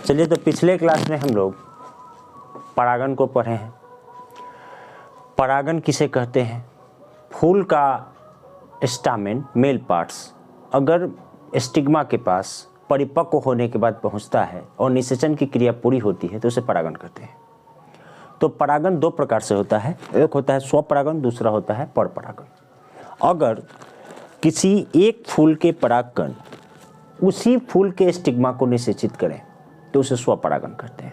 चलिए, तो पिछले क्लास में हम लोग परागन को पढ़े हैं। परागन किसे कहते हैं? फूल का स्टामेन मेल पार्ट्स अगर स्टिग्मा के पास परिपक्व होने के बाद पहुंचता है और निषेचन की क्रिया पूरी होती है तो उसे परागन कहते हैं। तो परागन दो प्रकार से होता है, एक होता है स्वपरागन, दूसरा होता है परपरागन। अगर किसी एक फूल के परागकण उसी फूल के स्टिग्मा को निषेचित करें तो उसे स्वपरागन कहते हैं,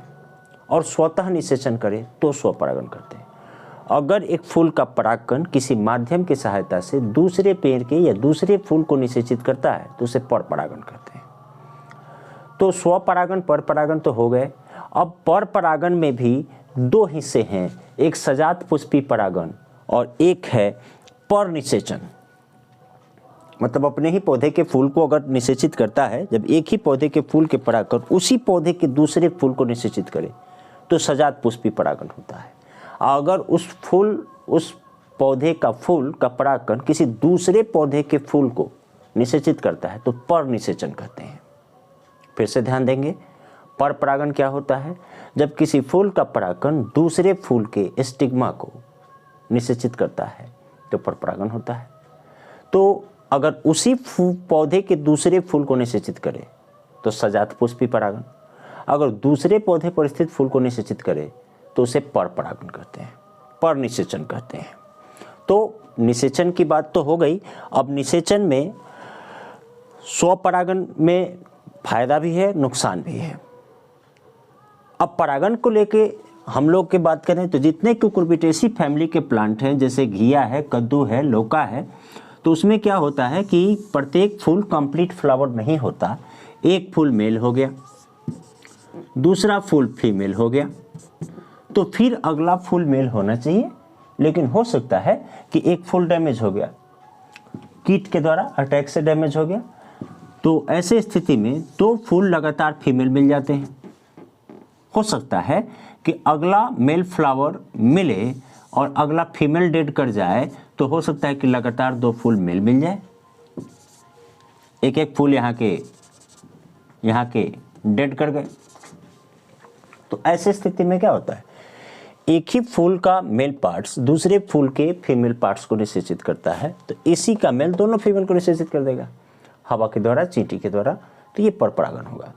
और स्वतः निषेचन करें तो स्वपरागन कहते हैं। अगर एक फूल का परागकण किसी माध्यम की सहायता से दूसरे पेड़ के या दूसरे फूल को निषेचित करता है तो उसे परपरागन कहते हैं। तो स्वपरागन परपरागन तो हो गए। अब परपरागन में भी दो हिस्से हैं, एक सजात पुष्पी परागन और एक है परनिषेचन। मतलब अपने ही पौधे के फूल को अगर निषेचित करता है, जब एक ही पौधे के फूल के परागकण उसी पौधे के दूसरे फूल को निषेचित करे तो सजात पुष्पी परागन होता है। अगर उस पौधे का फूल का परागकण किसी दूसरे पौधे के फूल को निषेचित करता है तो परनिषेचन कहते हैं। फिर से ध्यान देंगे, परपरागन क्या होता है? जब किसी फूल का परागकण दूसरे फूल के स्टिग्मा को निषेचित करता है तो परपरागन होता है। तो अगर उसी पौधे के दूसरे फूल को निषेचित करे तो सजात पुष्पी परागन, अगर दूसरे पौधे पर स्थित फूल को निषेचित करे तो उसे परपरागन कहते हैं, परनिषेचन कहते हैं। तो निषेचन की बात तो हो गई। अब निषेचन में स्वपरागन में फायदा भी है, नुकसान भी है। अब परागन को लेके हम लोग की बात करें तो जितने कुकुरबिटेसी फैमिली के प्लांट हैं, जैसे घिया है, कद्दू है, लौका है, तो उसमें क्या होता है कि प्रत्येक फूल कंप्लीट फ्लावर नहीं होता। एक फूल मेल हो गया, दूसरा फूल फीमेल हो गया, तो फिर अगला फूल मेल होना चाहिए, लेकिन हो सकता है कि एक फूल डैमेज हो गया, कीट के द्वारा अटैक से डैमेज हो गया, तो ऐसे स्थिति में दो फूल लगातार फीमेल मिल जाते हैं। हो सकता है कि अगला मेल फ्लावर मिले और अगला फीमेल डेड कर जाए, तो हो सकता है कि लगातार दो फूल मेल मिल जाए। एक एक फूल यहाँ के डेड कर गए। तो ऐसे स्थिति में क्या होता है, एक ही फूल का मेल पार्ट्स दूसरे फूल के फीमेल पार्ट्स को निषेचित करता है, तो इसी का मेल दोनों फीमेल को निषेचित कर देगा हवा के द्वारा, चींटी के द्वारा, तो ये परपरागन होगा।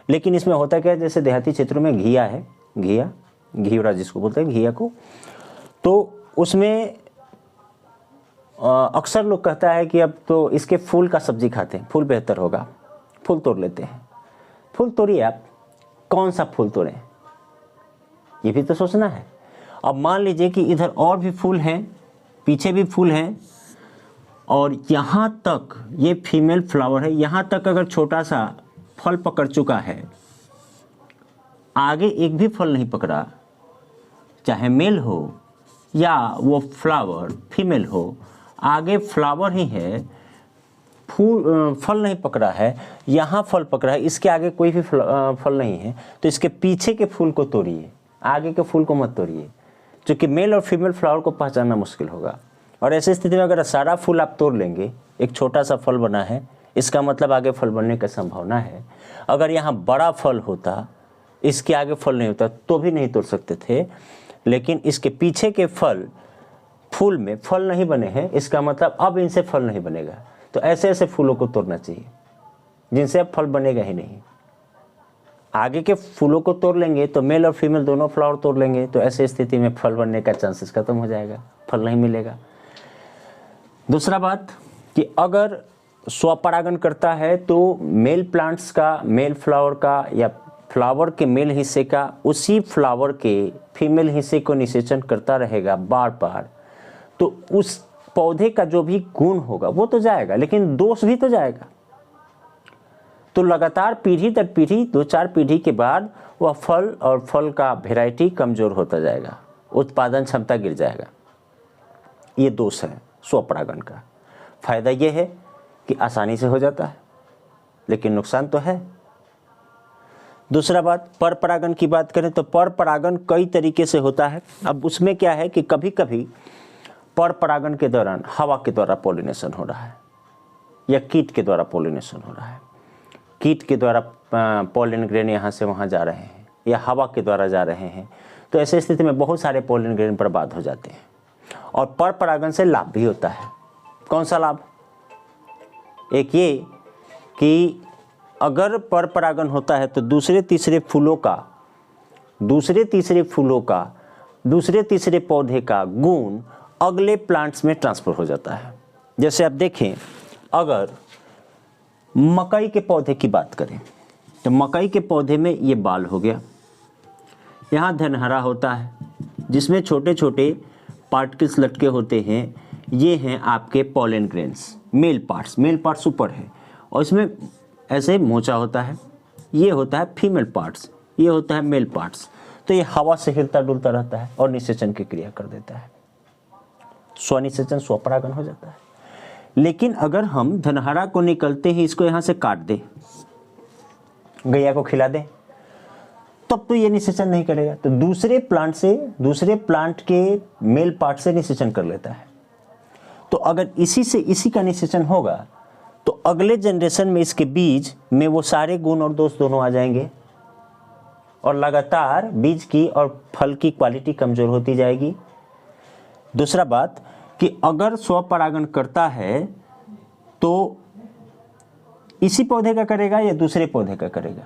लेकिन इसमें होता क्या है, जैसे देहाती क्षेत्रों में घिया है, घियोरा जिसको बोलते हैं, घिया को, तो उसमें अक्सर लोग कहता है कि अब तो इसके फूल का सब्जी खाते हैं, फूल बेहतर होगा, फूल तोड़ लेते हैं। फूल तोड़िए आप, कौन सा फूल तोड़ें, ये भी तो सोचना है। अब मान लीजिए कि इधर और भी फूल हैं, पीछे भी फूल हैं, और यहाँ तक ये फीमेल फ्लावर है, यहाँ तक अगर छोटा सा फल पकड़ चुका है, आगे एक भी फल नहीं पकड़ा, चाहे मेल हो या वो फ्लावर फीमेल हो, आगे फ्लावर ही है, फल नहीं पकड़ा है, यहाँ फल पकड़ा है, इसके आगे कोई भी फल नहीं है, तो इसके पीछे के फूल को तोड़िए, आगे के फूल को मत तोड़िए, क्योंकि मेल और फीमेल फ्लावर को पहचानना मुश्किल होगा। और ऐसी स्थिति में अगर सारा फूल आप तोड़ लेंगे, एक छोटा सा फल बना है, इसका मतलब आगे फल बनने की संभावना है। अगर यहाँ बड़ा फल होता, इसके आगे फल नहीं होता, तो भी नहीं तोड़ सकते थे, लेकिन इसके पीछे के फूल में फल नहीं बने हैं, इसका मतलब अब इनसे फल नहीं बनेगा, तो ऐसे ऐसे फूलों को तोड़ना चाहिए जिनसे अब फल बनेगा ही नहीं। आगे के फूलों को तोड़ लेंगे तो मेल और फीमेल दोनों फ्लावर तोड़ लेंगे, तो ऐसे स्थिति में फल बनने का चांसेस खत्म हो जाएगा, फल नहीं मिलेगा। दूसरा बात कि अगर स्वपरागन करता है तो मेल प्लांट्स का, मेल फ्लावर का या फ्लावर के मेल हिस्से का उसी फ्लावर के फीमेल हिस्से को निषेचन करता रहेगा बार बार, तो उस पौधे का जो भी गुण होगा वो तो जाएगा, लेकिन दोष भी तो जाएगा। तो लगातार पीढ़ी दर पीढ़ी, 2-4 पीढ़ी के बाद वह फल और फल का वेराइटी कमज़ोर होता जाएगा, उत्पादन क्षमता गिर जाएगा। ये दोष है स्वपरागन का। फायदा ये है कि आसानी से हो जाता है, लेकिन नुकसान तो है। दूसरा बात, परपरागन की बात करें तो परपरागन कई तरीके से होता है। अब उसमें क्या है कि कभी कभी परपरागन के दौरान हवा के द्वारा पॉलिनेशन हो रहा है या कीट के द्वारा पॉलिनेशन हो रहा है, कीट के द्वारा पॉलन ग्रेन यहाँ से वहाँ जा रहे हैं या हवा के द्वारा जा रहे हैं, तो ऐसे स्थिति में बहुत सारे पॉलन ग्रेन बर्बाद हो जाते हैं। और पर परागण से लाभ भी होता है। कौन सा लाभ? एक ये कि अगर पर परागण होता है तो दूसरे तीसरे पौधे का गुण अगले प्लांट्स में ट्रांसफर हो जाता है। जैसे आप देखें, अगर मकई के पौधे की बात करें तो मकई के पौधे में ये बाल हो गया, यहाँ धनहरा होता है जिसमें छोटे छोटे पार्टिकल्स लटके होते हैं, ये हैं आपके पॉलन ग्रेन्स, मेल पार्ट्स ऊपर है, और इसमें ऐसे मोचा होता है, ये होता है फीमेल पार्ट्स, ये होता है मेल पार्ट्स। तो ये हवा से हिलता डुलता रहता है और निषेचन की क्रिया कर देता है, स्वनिषेचन स्वपरागण हो जाता है। लेकिन अगर हम धनहरा को निकलते ही इसको यहाँ से काट दें, गैया को खिला दें, तब तो ये निषेचन नहीं करेगा, तो दूसरे प्लांट के मेल पार्ट से निषेचन कर लेता है। तो अगर इसी का निषेचन होगा तो अगले जनरेशन में इसके बीज में वो सारे गुण और दोष दोनों आ जाएंगे और लगातार बीज की और फल की क्वालिटी कमजोर होती जाएगी। दूसरा बात कि अगर स्वपरागण करता है तो इसी पौधे का करेगा या दूसरे पौधे का करेगा?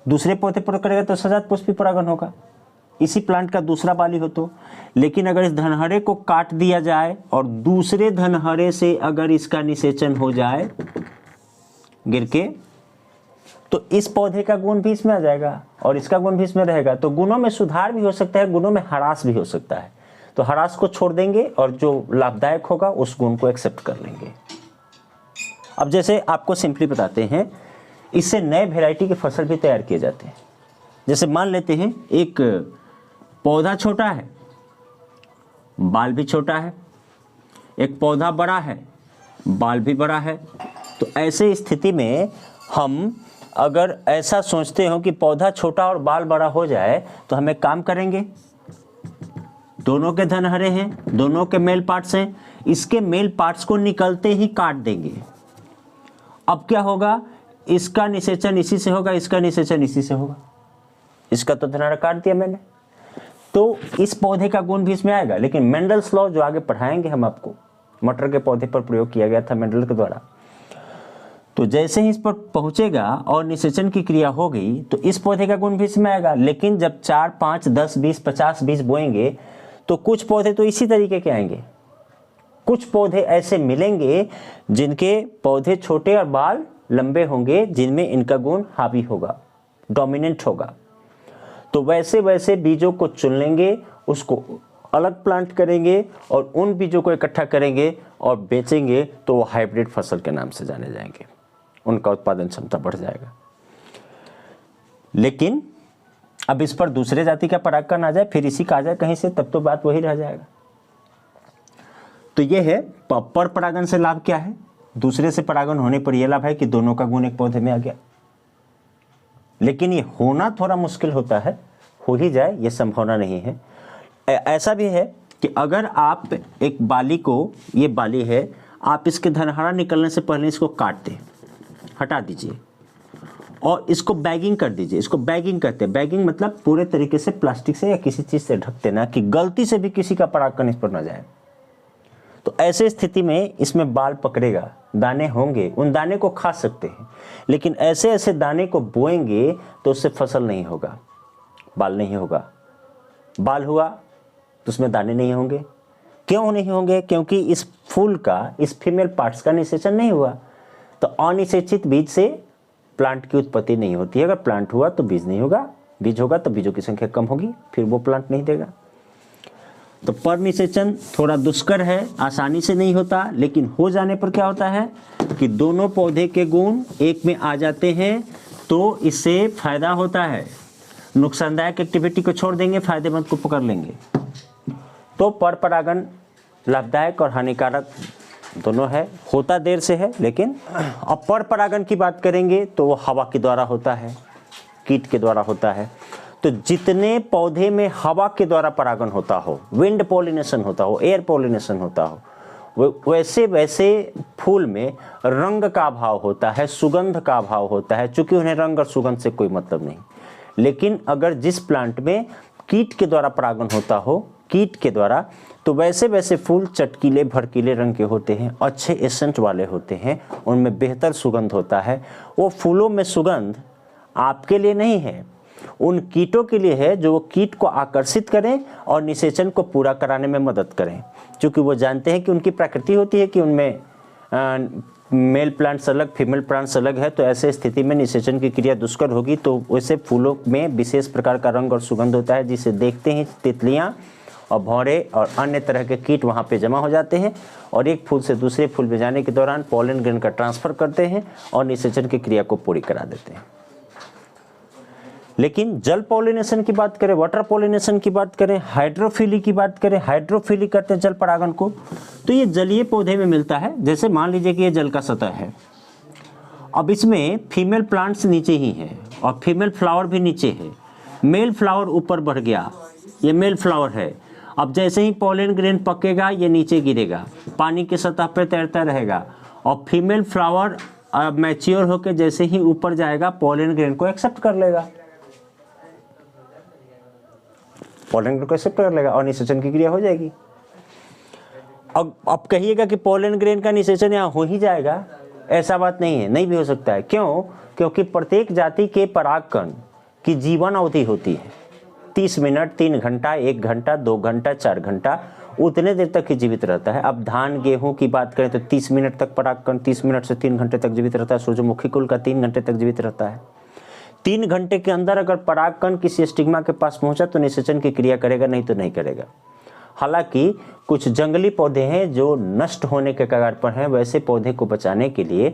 दूसरे पौधे पर करेगा तो सजात पुष्पी परागण होगा, इसी प्लांट का दूसरा बाली हो तो। लेकिन अगर इस धनहरे को काट दिया जाए और दूसरे धनहरे से अगर इसका निषेचन हो जाए गिर के, तो इस पौधे का गुण भी इसमें आ जाएगा और इसका गुण भी इसमें रहेगा। तो गुणों में सुधार भी हो सकता है, गुणों में ह्रास भी हो सकता है। तो ह्रास को छोड़ देंगे और जो लाभदायक होगा उस गुण को एक्सेप्ट कर लेंगे। अब जैसे आपको सिंपली बताते हैं, इससे नए वैरायटी के फसल भी तैयार किए जाते हैं। जैसे मान लेते हैं एक पौधा छोटा है, बाल भी छोटा है, एक पौधा बड़ा है, बाल भी बड़ा है। तो ऐसे स्थिति में हम अगर ऐसा सोचते हो कि पौधा छोटा और बाल बड़ा हो जाए तो हम एक काम करेंगे, दोनों के धनहरे हैं, दोनों के मेल पार्ट्स हैं, इसके मेल पार्ट्स को निकलते ही काट देंगे। अब क्या होगा? इसका निषेचन इसी से होगा, इसका निषेचन इसी से होगा। इसका तो धनहरा काट दिया मैंने, तो इस पौधे का गुण भी इसमें आएगा। लेकिन मेंडल्स लॉ जो आगे पढ़ाएंगे हम आपको, मटर के पौधे पर प्रयोग किया गया था मेंडल के द्वारा, तो जैसे ही इस पर पहुंचेगा और निषेचन की क्रिया हो गई तो इस पौधे का गुण भी इसमें आएगा। लेकिन जब 4, 5, 10, 20, 50 बीज बोएंगे तो कुछ पौधे तो इसी तरीके के आएंगे, कुछ पौधे ऐसे मिलेंगे जिनके पौधे छोटे और बाल लंबे होंगे, जिनमें इनका गुण हावी होगा, डोमिनेंट होगा। तो वैसे वैसे बीजों को चुन लेंगे, उसको अलग प्लांट करेंगे और उन बीजों को इकट्ठा करेंगे और बेचेंगे, तो वो हाइब्रिड फसल के नाम से जाने जाएंगे, उनका उत्पादन क्षमता बढ़ जाएगा। लेकिन अब इस पर दूसरे जाति का परागकण आ जाए, फिर इसी का आ जाए कहीं से, तब तो बात वही रह जाएगा। तो ये है पर परागण से लाभ क्या है? दूसरे से परागण होने पर यह लाभ है कि दोनों का गुण एक पौधे में आ गया। लेकिन ये होना थोड़ा मुश्किल होता है, हो ही जाए ये संभावना नहीं है। ऐसा भी है कि अगर आप एक बाली को, ये बाली है, आप इसके धनहरा निकलने से पहले इसको काट दें, हटा दीजिए और इसको बैगिंग कर दीजिए। इसको बैगिंग कहते हैं। बैगिंग मतलब पूरे तरीके से प्लास्टिक से या किसी चीज़ से ढक देना कि गलती से भी किसी का परागकण इस पर न जाए। तो ऐसे स्थिति में इसमें बाल पकड़ेगा, दाने होंगे, उन दाने को खा सकते हैं। लेकिन ऐसे ऐसे दाने को बोएंगे तो उससे फसल नहीं होगा, बाल नहीं होगा। बाल हुआ तो उसमें दाने नहीं होंगे। क्यों नहीं होंगे? क्योंकि इस फूल का, इस फीमेल पार्ट्स का निषेचन नहीं हुआ। तो अनिषेचित बीज से प्लांट की उत्पत्ति नहीं होती है। अगर प्लांट हुआ तो बीज नहीं होगा, बीज होगा तो बीजों की संख्या कम होगी, फिर वो प्लांट नहीं देगा। तो पर निषेचन थोड़ा दुष्कर है, आसानी से नहीं होता, लेकिन हो जाने पर क्या होता है कि दोनों पौधे के गुण एक में आ जाते हैं, तो इससे फायदा होता है। नुकसानदायक एक्टिविटी को छोड़ देंगे, फायदेमंद को पकड़ लेंगे। तो पर परागण लाभदायक और हानिकारक दोनों है, होता देर से है। लेकिन अब पर परागण की बात करेंगे तो वो हवा के द्वारा होता है, कीट के द्वारा होता है। तो जितने पौधे में हवा के द्वारा परागण होता हो, विंड पॉलिनेशन होता हो, एयर पॉलिनेशन होता हो, वैसे वैसे फूल में रंग का अभाव होता है, सुगंध का अभाव होता है, चूंकि उन्हें रंग और सुगंध से कोई मतलब नहीं। लेकिन अगर जिस प्लांट में कीट के द्वारा परागण होता हो, कीट के द्वारा, तो वैसे वैसे फूल चटकीले भड़कीले रंग के होते हैं, अच्छे एसेंट वाले होते हैं, उनमें बेहतर सुगंध होता है। वो फूलों में सुगंध आपके लिए नहीं है, उन कीटों के लिए है, जो वो कीट को आकर्षित करें और निषेचन को पूरा कराने में मदद करें। क्योंकि वो जानते हैं कि उनकी प्रकृति होती है कि उनमें मेल प्लांट्स अलग, फीमेल प्लांट्स अलग है, तो ऐसे स्थिति में निषेचन की क्रिया दुष्कर होगी। तो वैसे फूलों में विशेष प्रकार का रंग और सुगंध होता है, जिसे देखते ही तितलियाँ और भौरे और अन्य तरह के कीट वहाँ पे जमा हो जाते हैं और एक फूल से दूसरे फूल में जाने के दौरान पॉलन ग्रेन का ट्रांसफर करते हैं और निषेचन की क्रिया को पूरी करा देते हैं। लेकिन जल पॉलिनेशन की बात करें, वाटर पॉलिनेशन की बात करें, हाइड्रोफिली की बात करें, हाइड्रोफिली करते हैं जल परागण को, तो ये जलीय पौधे में मिलता है। जैसे मान लीजिए कि ये जल का सतह है, अब इसमें फीमेल प्लांट्स नीचे ही है और फीमेल फ्लावर भी नीचे है, मेल फ्लावर ऊपर बढ़ गया, ये मेल फ्लावर है। अब जैसे ही पॉलन ग्रेन पकेगा ये नीचे गिरेगा, पानी की सतह पर तैरता रहेगा और फीमेल फ्लावर मैच्योर होकर जैसे ही ऊपर जाएगा पॉलन ग्रेन को एक्सेप्ट कर लेगा, पॉलन ग्रेन को एक्सेप्ट कर लेगा और निषेचन की क्रिया हो जाएगी। अब कहिएगा कि पॉलन ग्रेन का निषेचन यहाँ हो ही जाएगा, ऐसा बात नहीं है, नहीं भी हो सकता है। क्यों? क्योंकि प्रत्येक जाति के परागकण की जीवन अवधि होती है 30 मिनट, 3 घंटा, 1 घंटा, 2 घंटा, 4 घंटा, उतने देर तक ही जीवित रहता है। अब धान गेहूं की बात करें तो 30 मिनट तक परागकण 30 मिनट से 3 घंटे तक जीवित रहता है। सूरजमुखी कुल का 3 घंटे तक जीवित रहता है। 3 घंटे के अंदर अगर परागकण किसी स्टिग्मा के पास पहुंचा तो निषेचन की क्रिया करेगा, नहीं तो नहीं करेगा। हालांकि कुछ जंगली पौधे हैं जो नष्ट होने के कगार पर हैं, वैसे पौधे को बचाने के लिए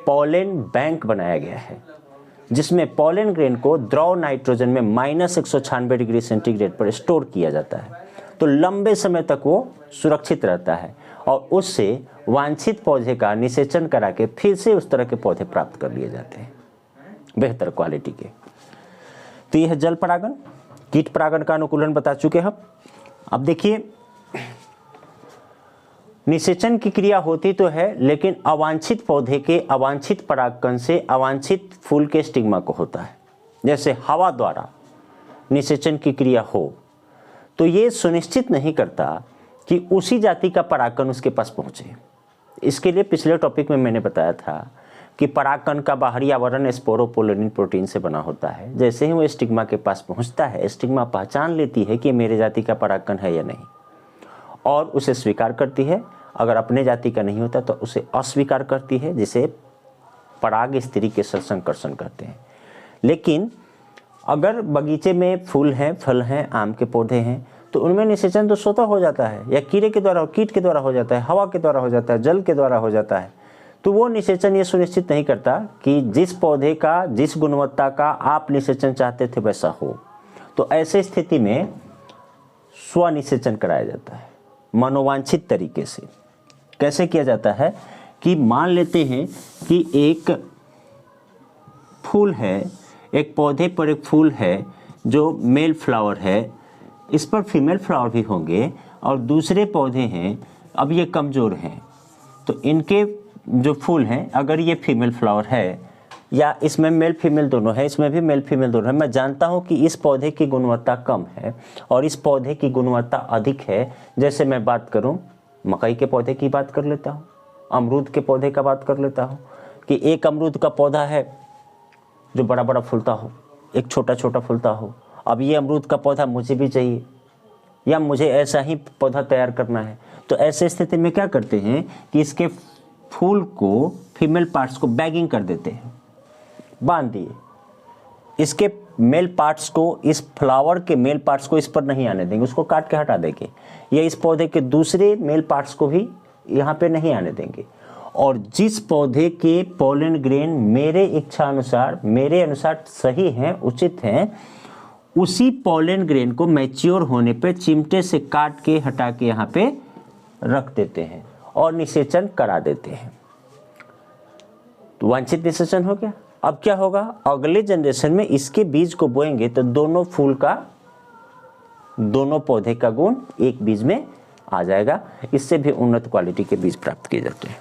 पॉलन बैंक बनाया गया है, जिसमें पॉलन ग्रेन को द्रव नाइट्रोजन में -196 डिग्री सेंटीग्रेड पर स्टोर किया जाता है, तो लंबे समय तक वो सुरक्षित रहता है और उससे वांछित पौधे का निषेचन करा के फिर से उस तरह के पौधे प्राप्त कर लिए जाते हैं बेहतर क्वालिटी के। तो यह है जल परागण। कीट परागण का अनुकूलन बता चुके हम। अब देखिए, निषेचन की क्रिया होती तो है, लेकिन अवांछित पौधे के अवांछित परागकण से अवांछित फूल के स्टिग्मा को होता है। जैसे हवा द्वारा निषेचन की क्रिया हो तो ये सुनिश्चित नहीं करता कि उसी जाति का परागकण उसके पास पहुंचे। इसके लिए पिछले टॉपिक में मैंने बताया था कि परागकण का बाहरी आवरण स्पोरोपोलिन प्रोटीन से बना होता है। जैसे ही वो स्टिग्मा के पास पहुंचता है, स्टिग्मा पहचान लेती है कि मेरे जाति का परागकण है या नहीं और उसे स्वीकार करती है। अगर अपने जाति का नहीं होता तो उसे अस्वीकार करती है, जिसे पराग स्त्री के साथ संकर्षण करते हैं। लेकिन अगर बगीचे में फूल हैं, फल हैं, आम के पौधे हैं, तो उनमें निषेचन तो स्वतः हो जाता है, या कीड़े के द्वारा, कीट के द्वारा हो जाता है, हवा के द्वारा हो जाता है, जल के द्वारा हो जाता है। तो वो निषेचन ये सुनिश्चित नहीं करता कि जिस पौधे का, जिस गुणवत्ता का आप निषेचन चाहते थे वैसा हो। तो ऐसे स्थिति में स्वनिषेचन कराया जाता है मनोवांछित तरीके से। कैसे किया जाता है कि मान लेते हैं कि एक फूल है, एक पौधे पर एक फूल है जो मेल फ्लावर है, इस पर फीमेल फ्लावर भी होंगे, और दूसरे पौधे हैं, अब ये कमज़ोर हैं, तो इनके जो फूल हैं, अगर ये फीमेल फ्लावर है या इसमें मेल फीमेल दोनों है, इसमें भी मेल फीमेल दोनों है, मैं जानता हूँ कि इस पौधे की गुणवत्ता कम है और इस पौधे की गुणवत्ता अधिक है। जैसे मैं बात करूँ मकई के पौधे की बात कर लेता हूँ, अमरूद के पौधे का बात कर लेता हूँ कि एक अमरूद का पौधा है जो बड़ा बड़ा फूलता हो, एक छोटा छोटा फूलता हो। अब ये अमरूद का पौधा मुझे भी चाहिए या मुझे ऐसा ही पौधा तैयार करना है, तो ऐसे स्थिति में क्या करते हैं कि इसके फूल को, फीमेल पार्ट्स को बैगिंग कर देते हैं, बांध दिए। इसके मेल पार्ट्स को, इस फ्लावर के मेल पार्ट्स को इस पर नहीं आने देंगे, उसको काट के हटा देंगे, या इस पौधे के दूसरे मेल पार्ट्स को भी यहाँ पे नहीं आने देंगे। और जिस पौधे के पॉलन ग्रेन मेरे इच्छा अनुसार, मेरे अनुसार सही हैं, उचित हैं, उसी पॉलन ग्रेन को मैच्योर होने पे चिमटे से काट के हटा के यहाँ पे रख देते हैं और निषेचन करा देते हैं। तो वांछित निषेचन हो गया। अब क्या होगा, अगले जनरेशन में इसके बीज को बोएंगे तो दोनों फूल का, दोनों पौधे का गुण एक बीज में आ जाएगा। इससे भी उन्नत क्वालिटी के बीज प्राप्त किए जाते हैं।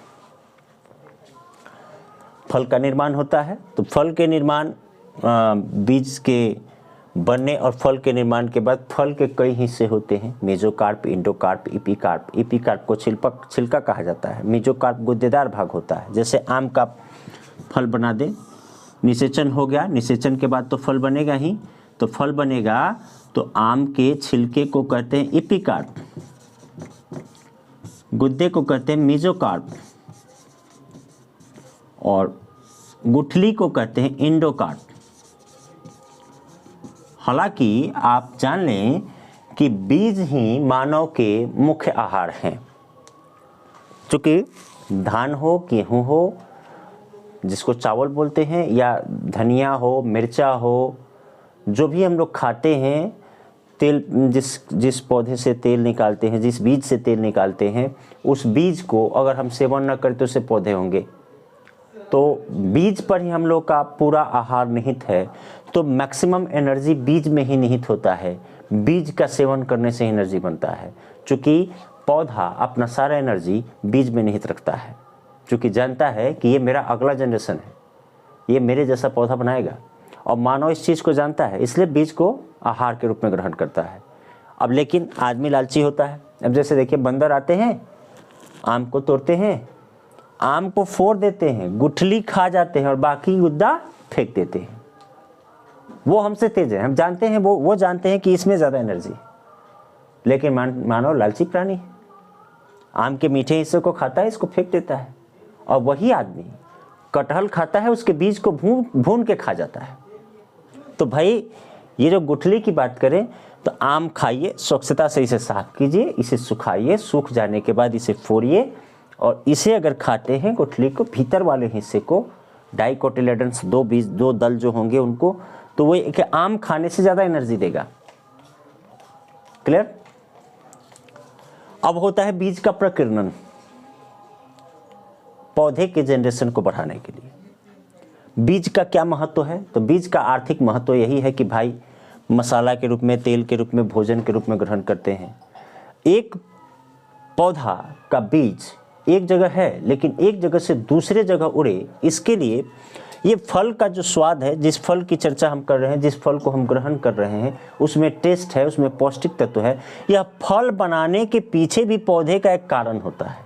फल का निर्माण होता है, तो फल के निर्माण बीज के बनने और फल के निर्माण के बाद फल के कई हिस्से होते हैं, मेजोकार्प, इंडोकार्प, एपिकार्प। एपिकार्प को छिलका कहा जाता है। मेजोकार्प गुद्देदार भाग होता है। जैसे आम का फल बना दे, निषेचन हो गया, निषेचन के बाद तो फल बनेगा ही, तो फल बनेगा तो आम के छिलके को कहते हैं एपिकार्प, गुद्दे को कहते हैं मेजोकार्प और गुठली को कहते हैं इंडोकार्प। हालांकि आप जान लें कि बीज ही मानव के मुख्य आहार हैं। चूँकि धान हो, गेहूँ हो, जिसको चावल बोलते हैं, या धनिया हो, मिर्चा हो, जो भी हम लोग खाते हैं, तेल जिस पौधे से तेल निकालते हैं, जिस बीज से तेल निकालते हैं, उस बीज को अगर हम सेवन न करें तो उससे पौधे होंगे। तो बीज पर ही हम लोग का पूरा आहार निहित है। तो मैक्सिमम एनर्जी बीज में ही निहित होता है। बीज का सेवन करने से एनर्जी बनता है। चूँकि पौधा अपना सारा एनर्जी बीज में निहित रखता है, चूँकि जानता है कि ये मेरा अगला जनरेशन है, ये मेरे जैसा पौधा बनाएगा, और मानव इस चीज़ को जानता है, इसलिए बीज को आहार के रूप में ग्रहण करता है। अब लेकिन आदमी लालची होता है। अब जैसे देखिए, बंदर आते हैं, आम को तोड़ते हैं, आम को फोड़ देते हैं, गुठली खा जाते हैं और बाकी गुद्दा फेंक देते हैं। वो हमसे तेज है, हम जानते हैं, वो जानते हैं कि इसमें ज़्यादा एनर्जी है, लेकिन मानव लालची प्राणी है। आम के मीठे हिस्से को खाता है, इसको फेंक देता है। और वही आदमी कटहल खाता है, उसके बीज को भून के खा जाता है। तो भाई, ये जो गुठली की बात करें तो आम खाइए, स्वच्छता से इसे साफ कीजिए, इसे सुखाइए, सूख जाने के बाद इसे फोड़िए, और इसे अगर खाते हैं, गुठली को, भीतर वाले हिस्से को, डाइकोटिलेडन्स, दो दल जो होंगे उनको, तो वो एक आम खाने से ज़्यादा एनर्जी देगा। क्लियर? अब होता है बीज का प्रकीर्णन, पौधे के जनरेशन को बढ़ाने के लिए। बीज का क्या महत्व है? तो बीज का आर्थिक महत्व यही है कि भाई, मसाला के रूप में, तेल के रूप में, भोजन के रूप में ग्रहण करते हैं। एक पौधा का बीज एक जगह है, लेकिन एक जगह से दूसरे जगह उड़े, इसके लिए ये फल का जो स्वाद है, जिस फल की चर्चा हम कर रहे हैं, जिस फल को हम ग्रहण कर रहे हैं, उसमें टेस्ट है, उसमें पौष्टिक तत्व है। यह फल बनाने के पीछे भी पौधे का एक कारण होता है।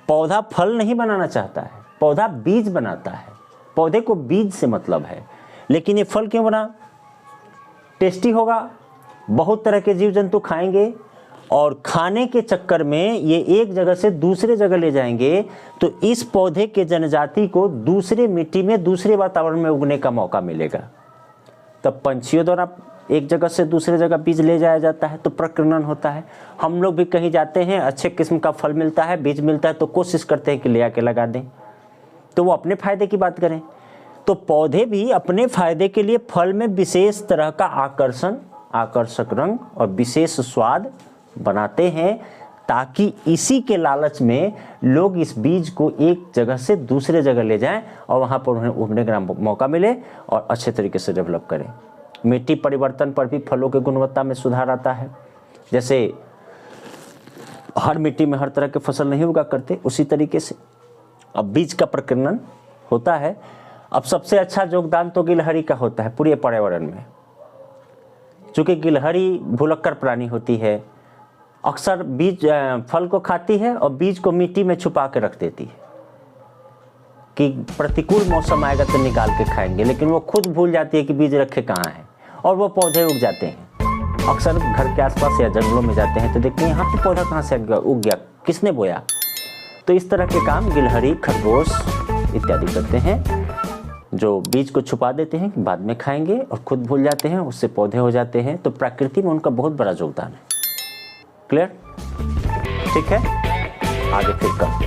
पौधा फल नहीं बनाना चाहता है, पौधा बीज बनाता है। पौधे को बीज से मतलब है। लेकिन ये फल क्यों बना? टेस्टी होगा, बहुत तरह के जीव जंतु खाएंगे, और खाने के चक्कर में ये एक जगह से दूसरे जगह ले जाएंगे, तो इस पौधे के जनजाति को दूसरे मिट्टी में, दूसरे वातावरण में उगने का मौका मिलेगा। तब पंछियों द्वारा एक जगह से दूसरे जगह बीज ले जाया जाता है, तो प्रकीर्णन होता है। हम लोग भी कहीं जाते हैं, अच्छे किस्म का फल मिलता है, बीज मिलता है, तो कोशिश करते हैं कि ले आके लगा दें, तो वो अपने फायदे की बात करें। तो पौधे भी अपने फायदे के लिए फल में विशेष तरह का आकर्षक रंग और विशेष स्वाद बनाते हैं, ताकि इसी के लालच में लोग इस बीज को एक जगह से दूसरे जगह ले जाएं और वहाँ पर उन्हें उगने का मौका मिले और अच्छे तरीके से डेवलप करें। मिट्टी परिवर्तन पर भी फलों की गुणवत्ता में सुधार आता है। जैसे हर मिट्टी में हर तरह के फसल नहीं उगा करते, उसी तरीके से अब बीज का प्रकीर्णन होता है। अब सबसे अच्छा योगदान तो गिलहरी का होता है पूरे पर्यावरण में। चूँकि गिलहरी भुलक्कड़ प्राणी होती है, अक्सर बीज फल को खाती है और बीज को मिट्टी में छुपा के रख देती है कि प्रतिकूल मौसम आएगा तो निकाल के खाएंगे, लेकिन वो खुद भूल जाती है कि बीज रखे कहाँ हैं, और वो पौधे उग जाते हैं। अक्सर घर के आसपास या जंगलों में जाते हैं तो देखते हैं यहाँ पे पौधा कहाँ से उग गया, किसने बोया। तो इस तरह के काम गिलहरी, खरगोश इत्यादि करते हैं, जो बीज को छुपा देते हैं, बाद में खाएंगे और खुद भूल जाते हैं, उससे पौधे हो जाते हैं। तो प्रकृति में उनका बहुत बड़ा योगदान है। क्लियर? ठीक है, आगे फिर कब